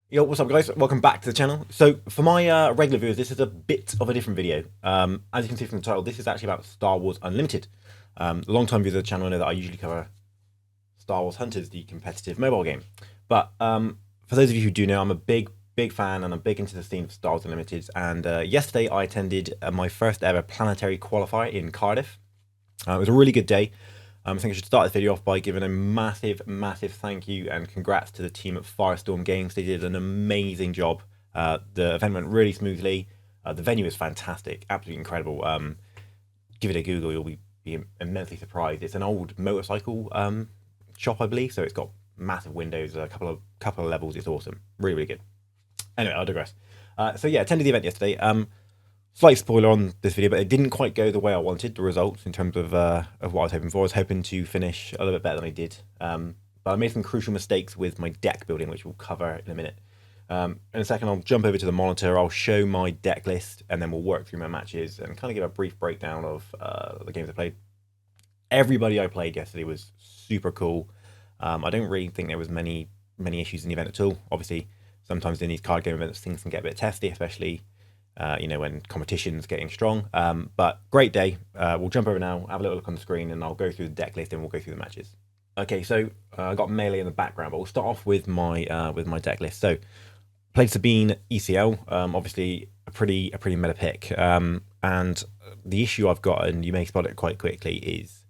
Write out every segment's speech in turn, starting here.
Yo, what's up, guys? Welcome back to the channel. So, for my regular viewers, this is a bit of a different video. As you can see from the title, this is actually about Star Wars Unlimited. Long-time viewers of the channel know that I usually cover Star Wars Hunters, the competitive mobile game. But for those of you who do know, I'm a big fan, and I'm big into the scene of Star Wars Unlimited. And yesterday, I attended my first ever planetary qualifier in Cardiff. It was a really good day. I think I should start this video off by giving a massive thank you and congrats to the team at Firestorm Games. They did an amazing job. The event went really smoothly. The venue is fantastic, absolutely incredible. Give it a Google, you'll be immensely surprised. It's an old motorcycle shop, I believe, so it's got massive windows, a couple of levels. It's awesome, really good. Anyway, I digress. So yeah, attended the event yesterday. Slight spoiler on this video, but it didn't quite go the way I wanted, the results, in terms of what I was hoping for. I was hoping to finish a little bit better than I did. But I made some crucial mistakes with my deck building, which we'll cover in a minute. In a second, I'll jump over to the monitor, I'll show my deck list, and then we'll work through my matches and kind of give a brief breakdown of the games I played. Everybody I played yesterday was super cool. I don't really think there was many issues in the event at all. Obviously, sometimes in these card game events, things can get a bit testy, especially when competition's getting strong. But great day. We'll jump over now, have a little look on the screen, and I'll go through the deck list and we'll go through the matches. Okay, so I got Melee in the background, but we'll start off with my deck list. So played Sabine ECL, obviously a pretty meta pick. And the issue I've got, and you may spot it quite quickly, is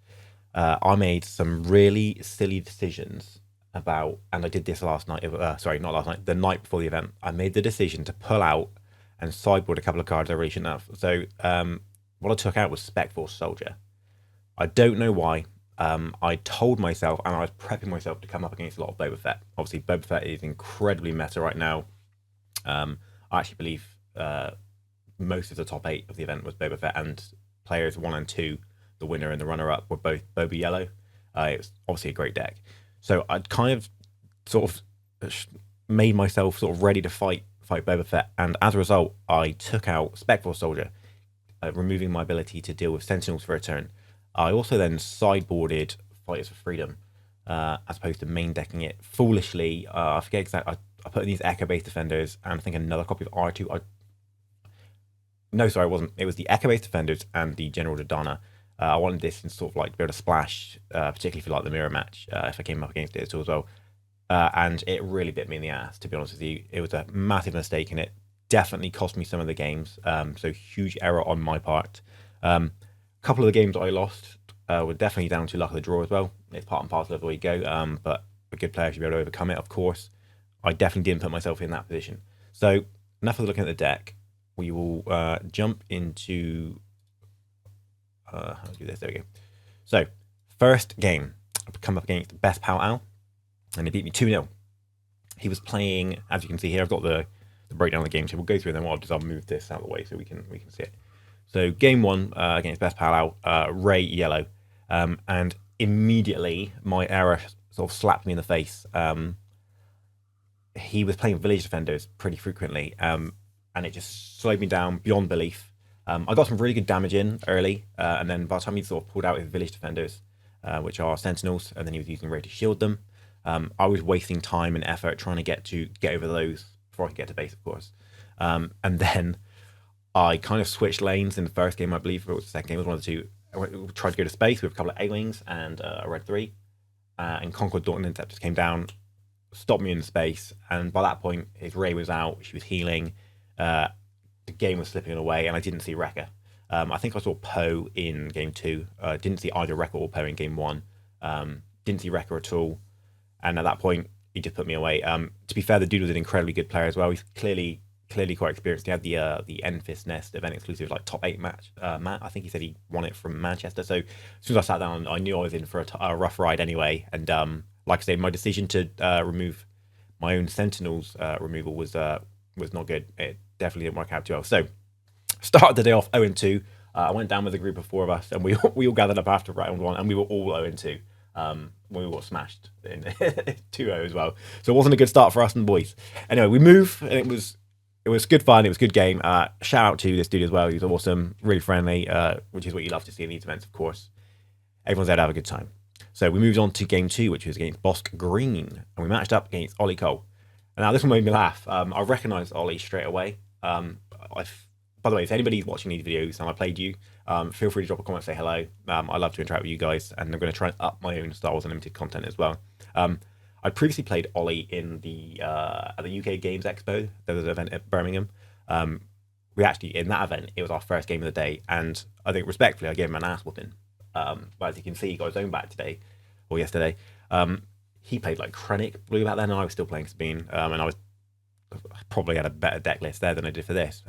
I made some really silly decisions about, and I did this last night. Sorry, not last night. The night before the event, I made the decision to pull out and sideboard a couple of cards I really shouldn't have. So what I took out was Spec Force Soldier. I don't know why. I told myself, and I was prepping myself to come up against a lot of Boba Fett. Obviously, Boba Fett is incredibly meta right now. I actually believe most of the top 8 of the event was Boba Fett, and players 1 and 2, the winner and the runner-up, were both Boba Yellow. It was obviously a great deck. So I'd kind of sort of made myself sort of ready to fight Boba Fett, and as a result, I took out Spec Force Soldier, removing my ability to deal with Sentinels for a turn. I also then sideboarded Fighters for Freedom, as opposed to main decking it foolishly. I forget exactly. I put in these Echo-based defenders, and I think another copy of R2. No, sorry, it wasn't. It was the Echo-based defenders and the General Dodana. I wanted this in sort of like to be able to splash, particularly for like the mirror match, if I came up against it as well. And it really bit me in the ass, to be honest with you. It was a massive mistake, and it definitely cost me some of the games. So huge error on my part. A couple of the games I lost were definitely down to luck of the draw as well. It's part and parcel of the way you go. But a good player should be able to overcome it, of course. I definitely didn't put myself in that position. So enough of looking at the deck. We will jump into... how do this? There we go. So first game, I've come up against Best Pal Al, and he beat me 2-0. He was playing, as you can see here, I've got the breakdown of the game, so we'll go through them. What I'll do is I'll move this out of the way so we can see it. So game 1 against Best Pal Out, Ray Yellow, and immediately my error sort of slapped me in the face. He was playing Village Defenders pretty frequently, and it just slowed me down beyond belief. I got some really good damage in early, and then by the time he sort of pulled out his Village Defenders, which are Sentinels, and then he was using Ray to shield them, I was wasting time and effort trying to get over those before I could get to base, of course. And then I kind of switched lanes in the first game, I believe, or it was the second game, it was one of the two. I tried to go to space with a couple of A-Wings and a Red 3, and Concord Dawn Interceptors came down, stopped me in space, and by that point, his Ray was out, she was healing, the game was slipping away, and I didn't see Wrecker. I think I saw Poe in game 2, didn't see either Wrecker or Poe in game 1, didn't see Wrecker at all. And at that point, he just put me away. To be fair, the dude was an incredibly good player as well. He's clearly quite experienced. He had the Enfys Nest event exclusive like top 8 match. Matt, I think he said he won it from Manchester. So as soon as I sat down, I knew I was in for a rough ride anyway. And like I say, my decision to remove my own Sentinels removal was not good. It definitely didn't work out too well. So started the day off 0-2. I went down with a group of 4 of us, and we all gathered up after round 1, and we were all 0-2. When we got smashed in 2-0 as well. So it wasn't a good start for us and the boys. Anyway, we move, and it was good fun. It was a good game. Shout out to this dude as well. He was awesome, really friendly, which is what you love to see in these events, of course. Everyone's there to have a good time. So we moved on to game 2, which was against Bosk Green, and we matched up against Ollie Cole. Now this one made me laugh. I recognised Ollie straight away. By the way, if anybody's watching these videos and I played you, feel free to drop a comment, say hello. I love to interact with you guys, and I'm going to try and up my own Star Wars Unlimited content as well. I previously played Ollie in at the UK Games Expo. There was an event at Birmingham. We actually, in that event, it was our first game of the day, and I think respectfully, I gave him an ass whooping. But as you can see, he got his own back today, or yesterday. He played like Krennic Blue back then, and I was still playing Sabine, and I probably had a better deck list there than I did for this.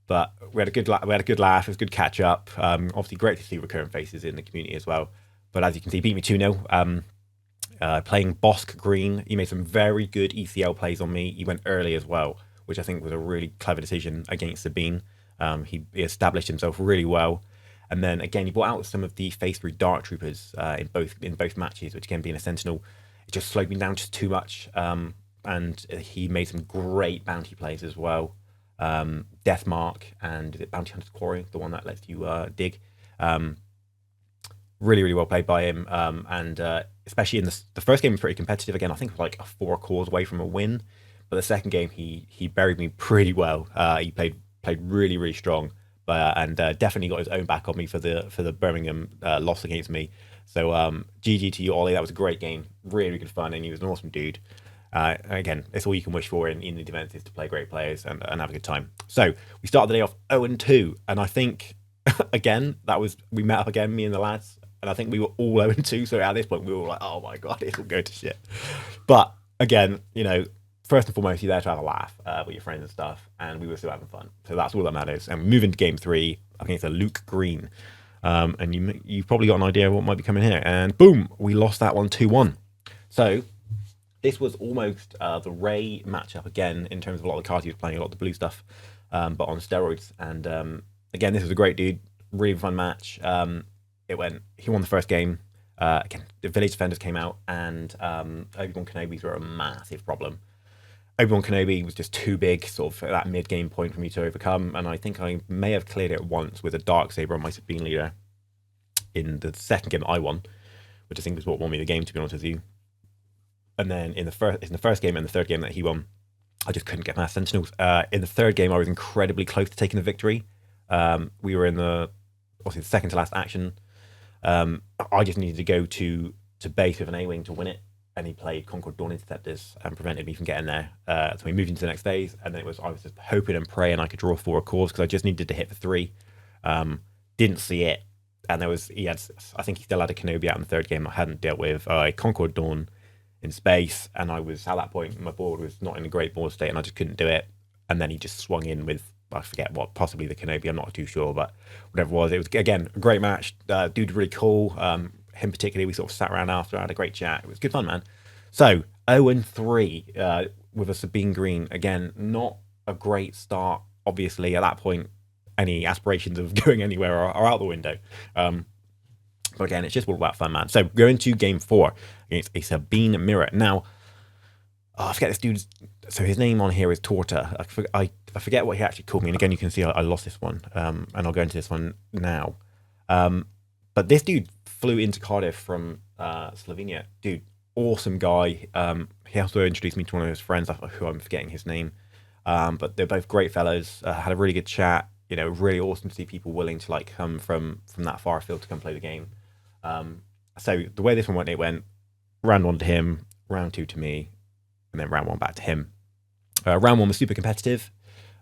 But we had a good laugh. It was a good catch up. Obviously, great to see recurrent faces in the community as well. But as you can see, he beat me 2-0. Playing Bosk Green, he made some very good ECL plays on me. He went early as well, which I think was a really clever decision against Sabine. He established himself really well. And then again, he brought out some of the Phase 3 Dark Troopers in both matches, which again, being a Sentinel, it just slowed me down just too much. And he made some great bounty plays as well. Death Mark and is it Bounty Hunter's Quarry, the one that lets you dig. Really, really well played by him. And especially in the first game was pretty competitive. Again, I think it was like a 4 cores away from a win. But the second game, he buried me pretty well. He played really, really strong. And definitely got his own back on me for the Birmingham loss against me. So GG to you, Ollie. That was a great game. Really, really good fun, and he was an awesome dude. Again, it's all you can wish for in the events is to play great players and have a good time. So we started the day off 0-2, and I think again we met up again, me and the lads, and I think we were all 0-2. So at this point we were like, oh my god, it'll go to shit. But again, first and foremost, you're there to have a laugh with your friends and stuff, and we were still having fun. So that's all that matters. And we move into game 3 against a Luke Green, and you've probably got an idea of what might be coming here. And boom, we lost that one 2-1. So this was almost the Ray matchup again in terms of a lot of the cards he was playing, a lot of the blue stuff, but on steroids. And again, this was a great dude, really fun match. He won the first game. Again, the Village Defenders came out, and Obi-Wan Kenobis were a massive problem. Obi-Wan Kenobi was just too big, sort of at that mid-game point for me to overcome, and I think I may have cleared it once with a Darksaber on my Sabine leader in the second game that I won, which I think was what won me the game, to be honest with you. And then in the first game and the third game that he won, I just couldn't get past Sentinels. In the third game, I was incredibly close to taking the victory. We were in obviously the second to last action. I just needed to go to base with an A-Wing to win it, and he played Concord Dawn Interceptors and prevented me from getting there. So we moved into the next phase, and then I was just hoping and praying I could draw 4 cores because I just needed to hit for 3. Didn't see it, and I think he still had a Kenobi out in the third game I hadn't dealt with. Concord Dawn in space, and I was at that point my board was not in a great board state, and I just couldn't do it. And then he just swung in with, I forget what, possibly the Kenobi, I'm not too sure, but whatever it was again a great match. Dude really cool. Him particularly, we sort of sat around after, had a great chat. It was good fun, man. So 0-3 with a Sabine Green. Again, not a great start. Obviously, at that point, any aspirations of going anywhere are out the window. But again, it's just all about fun, man. So going to game 4 against a Sabine Mirror. Now, I forget this dude's. So his name on here is Torta. I forget what he actually called me. And again, you can see I lost this one. And I'll go into this one now. But this dude flew into Cardiff from Slovenia. Dude, awesome guy. He also introduced me to one of his friends, who I'm forgetting his name. But they're both great fellows. Had a really good chat. Really awesome to see people willing to come from that far afield to come play the game. So the way this one went, it went round 1 to him, round 2 to me, and then round 1 back to him. Round 1 was super competitive.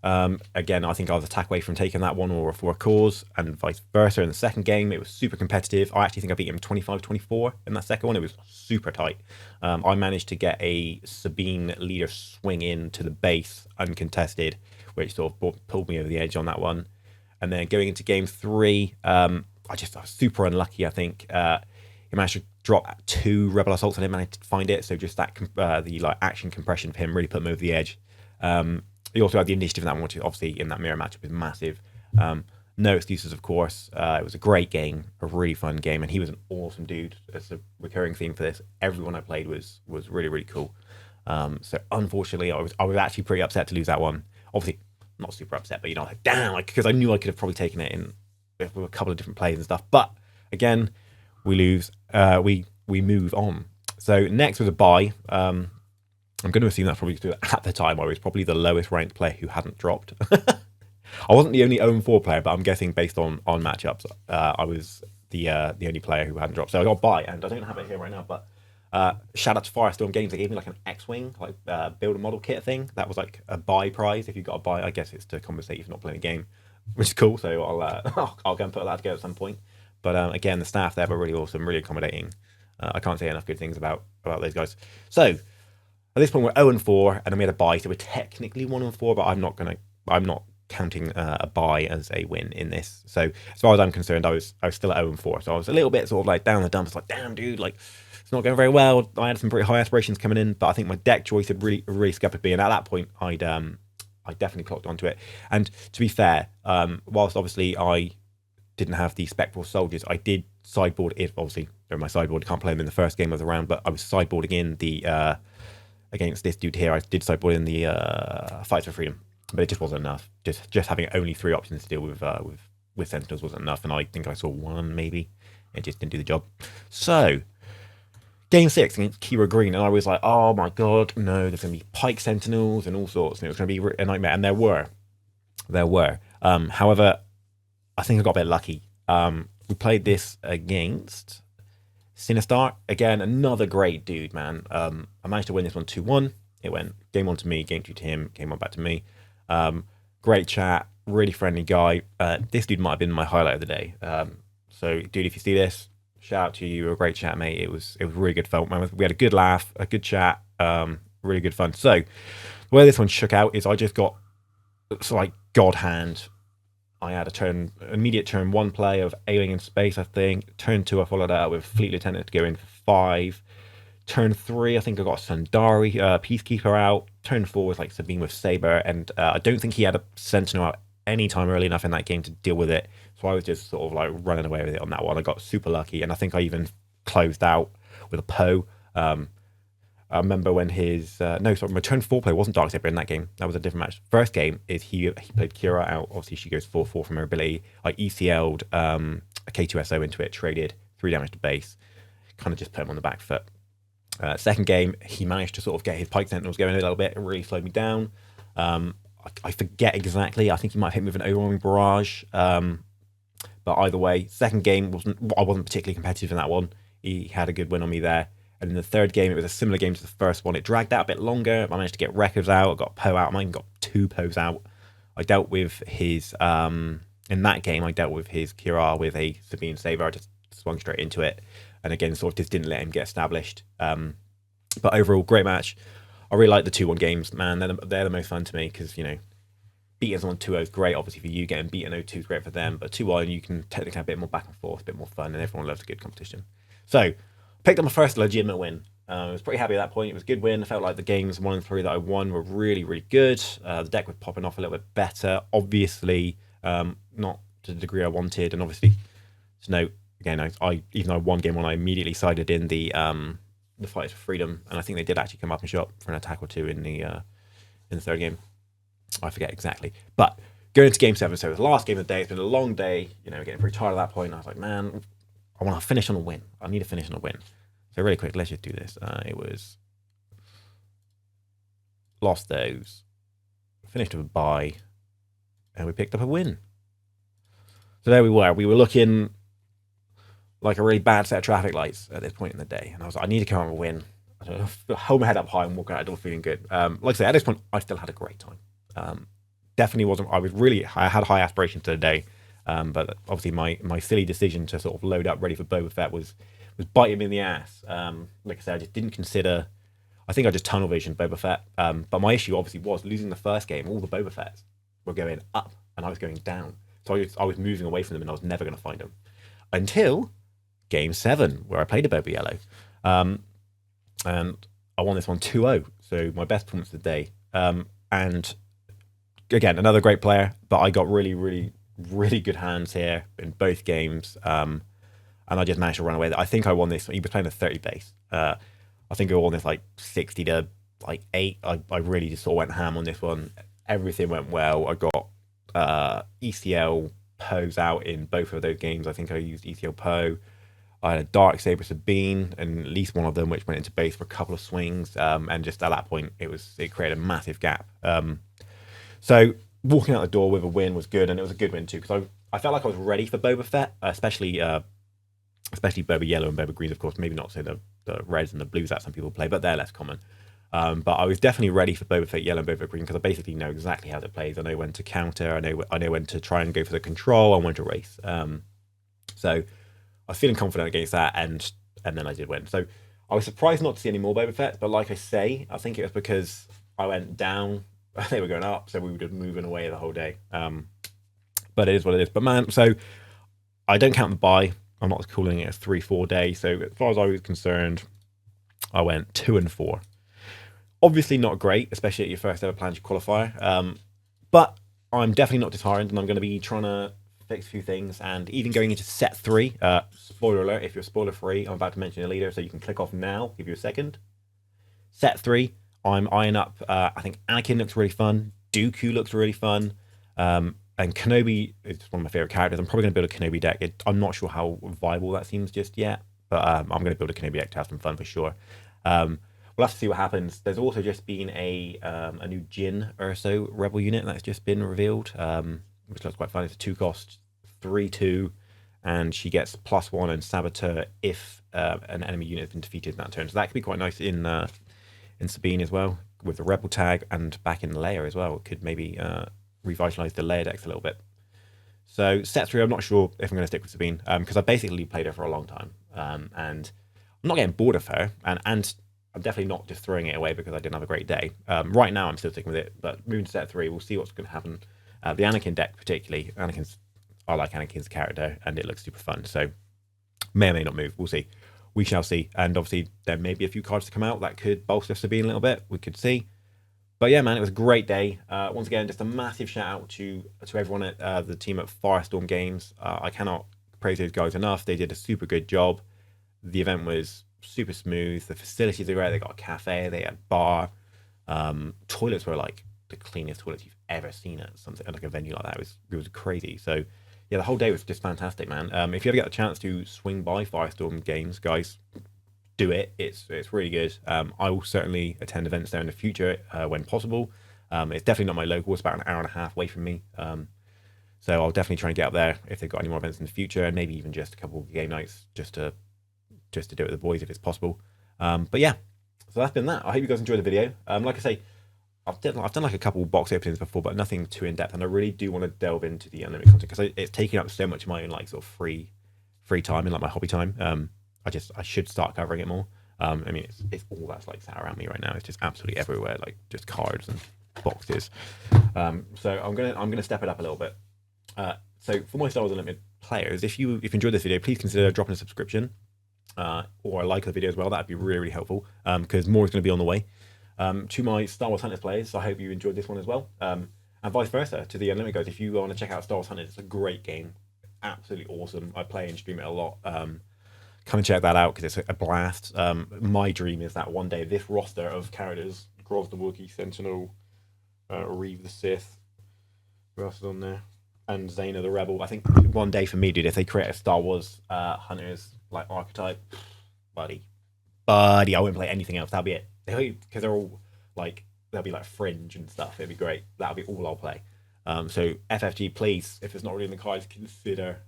Again, I think I was a tack away from taking that one or 4 cores, and vice versa. In the second game, it was super competitive. I actually think I beat him 25-24 in that second one. It was super tight. I managed to get a Sabine leader swing in to the base uncontested, which sort of pulled me over the edge on that one. And then going into game 3, I was super unlucky, I think. He managed to drop 2 Rebel Assaults. I didn't manage to find it, so just that the action compression for him really put him over the edge. He also had the initiative in that one, which obviously in that mirror matchup is massive. No excuses, of course. It was a great game, a really fun game, and he was an awesome dude. It's a recurring theme for this. Everyone I played was really, really cool. So unfortunately, I was actually pretty upset to lose that one. Obviously, not super upset, but damn, because I knew I could have probably taken it in with a couple of different plays and stuff. But again, we lose. We move on. So next was a bye. I'm going to assume that's probably because at the time I was probably the lowest ranked player who hadn't dropped. I wasn't the only 0-4 player, but I'm guessing based on matchups, I was the only player who hadn't dropped. So I got buy, and I don't have it here right now, but shout out to Firestorm Games. They gave me like an X-wing, like build a model kit thing. That was like a buy prize if you got a buy. I guess it's to compensate if you're not playing a game, which is cool. So I'll go and put that together at some point. But again, the staff there were really awesome, really accommodating. I can't say enough good things about those guys. So at this point we're 0-4, and then we had a bye, so we're technically 1-4, but I'm not counting a bye as a win in this. So as far as I'm concerned, I was still at 0-4, so I was a little bit sort of like down the dumps, like damn dude, like it's not going very well. I had some pretty high aspirations coming in, but I think my deck choice had really scuppered me, and at that point I definitely clocked onto it. And to be fair, whilst obviously I didn't have the spectral soldiers, I did sideboard it. Obviously they're my sideboard, can't play them in the first game of the round, but I was sideboarding in the against this dude here. I did sideboard in the Fights for Freedom, but it just wasn't enough. Just having only 3 options to deal with Sentinels wasn't enough, and I think I saw 1 maybe. It just didn't do the job. So game 6 against Kira Green, and I was like, oh my god, no, there's going to be Pike Sentinels and all sorts, and it was going to be a nightmare, and there were. However, I think I got a bit lucky. We played this against Sinistar. Again, another great dude, man. I managed to win this one 2-1. It went game 1 to me, game 2 to him, game 1 back to me. Great chat, really friendly guy. This dude might have been my highlight of the day. So, dude, if you see this, shout out to you. You were a great chat, mate. It was really good fun. We had a good laugh, a good chat, really good fun. So, where this one shook out is I just got like God hand. I had immediate turn 1 play of Ailing in Space, I think. Turn 2, I followed that up with Fleet Lieutenant to go in for 5. Turn 3, I think I got Sundari, Peacekeeper out. Turn 4 was like Sabine with Saber, and I don't think he had a Sentinel out any time early enough in that game to deal with it. So I was just sort of like running away with it on that one. I got super lucky, and I think I even closed out with a Poe. I remember when my turn 4 play wasn't Darksaber in that game. That was a different match. First game is he played Kira out. Obviously, she goes 4-4 from her ability. I ECL'd a K2SO into it, traded 3 damage to base, kind of just put him on the back foot. Second game, he managed to sort of get his Pike Sentinels going a little bit. It really slowed me down. I forget exactly. I think he might have hit me with an overwhelming barrage. But either way, second game, I wasn't particularly competitive in that one. He had a good win on me there. And in the third game, it was a similar game to the first one. It dragged out a bit longer. I managed to get records out. I got Poe out. I even got 2 Poes out. I dealt with his, in that game, I dealt with his Kira with a Sabine Saber. I just swung straight into it. And again, sort of just didn't let him get established. But overall, great match. I really like the 2-1 games, man. They're the most fun to me because, you know, beating someone 2-0 is great. Obviously, for you, getting beaten 0-2 is great for them. But 2-1, you can technically have a bit more back and forth, a bit more fun, and everyone loves a good competition. So, picked up my first legitimate win. I was pretty happy at that point. It was a good win. I felt like the games 1 and 3 that I won were really, really good. The deck was popping off a little bit better. Obviously, not to the degree I wanted. And obviously, to note, again, even though I won game 1, I immediately sided in the Fight for Freedom. And I think they did actually come up and shot for an attack or 2 in the third game. I forget exactly. But going into game 7, so it was the last game of the day. It's been a long day. You know, getting pretty tired at that point. I was like, man, I want to finish on a win. I need to finish on a win. So really quick, let's just do this. It was lost those, finished with a bye, and we picked up a win. So there we were. We were looking like a really bad set of traffic lights at this point in the day. And I was like, I need to come out with a win. I hold my head up high and walk out the door feeling good. Like I say, at this point, I still had a great time. Definitely wasn't, I had high aspirations to the day. But obviously my silly decision to sort of load up ready for Boba Fett was biting me in the ass. Like I said, I just didn't consider, I think I just tunnel visioned Boba Fett. But my issue obviously was losing the first game. All the Boba Fetts were going up and I was going down. So I was moving away from them and I was never going to find them. Until game 7, where I played a Boba Yellow. And I won this one 2-0. So my best performance of the day. And again, another great player, but I got really, really, really good hands here in both games. And I just managed to run away. I think I won this. He was playing a 30 base. I think I won this like 60 to like 8. I really just sort of went ham on this one. Everything went well. I got ECL Poes out in both of those games. I think I used ECL Poe. I had a Dark Saber Sabine, and at least one of them which went into base for a couple of swings, and just at that point it created a massive gap. So walking out the door with a win was good, and it was a good win too because I felt like I was ready for Boba Fett, especially Boba Yellow and Boba Green, of course. Maybe not so the reds and the blues that some people play, but they're less common. But I was definitely ready for Boba Fett Yellow and Boba Green because I basically know exactly how it plays. I know when to counter. I know when to try and go for the control and when to race. So I was feeling confident against that, and then I did win. So I was surprised not to see any more Boba Fett, but like I say, I think it was because I went down. They were going up, so we were just moving away the whole day. But it is what it is. But man, so I don't count the bye. I'm not calling it a 3-4 day. So as far as I was concerned, I went 2-4. Obviously not great, especially at your first ever planetary qualifier. But I'm definitely not disheartened, and I'm going to be trying to fix a few things. And even going into set 3, spoiler alert, if you're spoiler free, I'm about to mention a leader, so you can click off now, give you a second. Set 3, I'm eyeing up, I think Anakin looks really fun, Dooku looks really fun, and Kenobi is one of my favorite characters. I'm probably going to build a Kenobi deck. I'm not sure how viable that seems just yet, but I'm going to build a Kenobi deck to have some fun for sure. We'll have to see what happens. There's also just been a new Jyn Urso rebel unit that's just been revealed, which looks quite fun. It's a 2-cost 3/2, and she gets +1 and Saboteur if an enemy unit has been defeated in that turn. So that could be quite nice in Sabine as well, with the rebel tag, and back in Leia as well. It could maybe revitalize the Leia decks a little bit. So set 3, I'm not sure if I'm going to stick with Sabine, because I basically played her for a long time, and I'm not getting bored of her, and I'm definitely not just throwing it away because I didn't have a great day. Right now, I'm still sticking with it, but moving to set 3, we'll see what's going to happen. The Anakin deck, particularly, I like Anakin's character, and it looks super fun. So may or may not move. We'll see. We shall see. And obviously, there may be a few cards to come out that could bolster Sabine a little bit. We could see. But yeah, man, it was a great day. Once again, just a massive shout out to everyone at the team at Firestorm Games. I cannot praise those guys enough. They did a super good job. The event was super smooth. The facilities are great. They got a cafe. They had a bar. Toilets were like the cleanest toilets you've ever seen at something like a venue like that. It was crazy. So yeah, the whole day was just fantastic, man. If you ever get the chance to swing by Firestorm Games, guys, do it. It's really good. I will certainly attend events there in the future when possible. It's definitely not my local. It's about an hour and a half away from me. So I'll definitely try and get up there if they've got any more events in the future, and maybe even just a couple of game nights just to do it with the boys if it's possible. But yeah, so that's been that. I hope you guys enjoyed the video. Like I say, I've done like a couple box openings before, but nothing too in depth, and I really do want to delve into the unlimited content because it's taking up so much of my own like sort of free time and like my hobby time. I should start covering it more. I mean, it's all that's like sat around me right now. It's just absolutely everywhere, like just cards and boxes. So I'm gonna step it up a little bit. So for my Star Wars Unlimited players, if you enjoyed this video, please consider dropping a subscription or a like of the video as well. That'd be really, really helpful because more is going to be on the way. To my Star Wars Hunters players, I hope you enjoyed this one as well. And vice versa to the Unlimited guys. If you want to check out Star Wars Hunters, it's a great game, absolutely awesome. I play and stream it a lot. Come and check that out because it's a blast. My dream is that one day this roster of characters, Groz the Wookiee, Sentinel, Reeve the Sith, who else is on there, and Zaina the Rebel. I think one day for me, dude, if they create a Star Wars Hunters like archetype, buddy, I wouldn't play anything else. That'll be it. Because they're all like, they'll be like fringe and stuff. It'd be great. That'll be all I'll play. So FFG, please, if it's not already in the cards, consider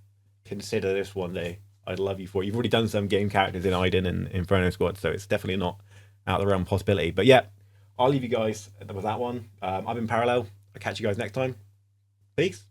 this one day. I'd love you for it. You've already done some game characters in Iden and Inferno Squad, so it's definitely not out of the realm of possibility. But yeah, I'll leave you guys with that one. I've been Parallel. I'll catch you guys next time. Peace.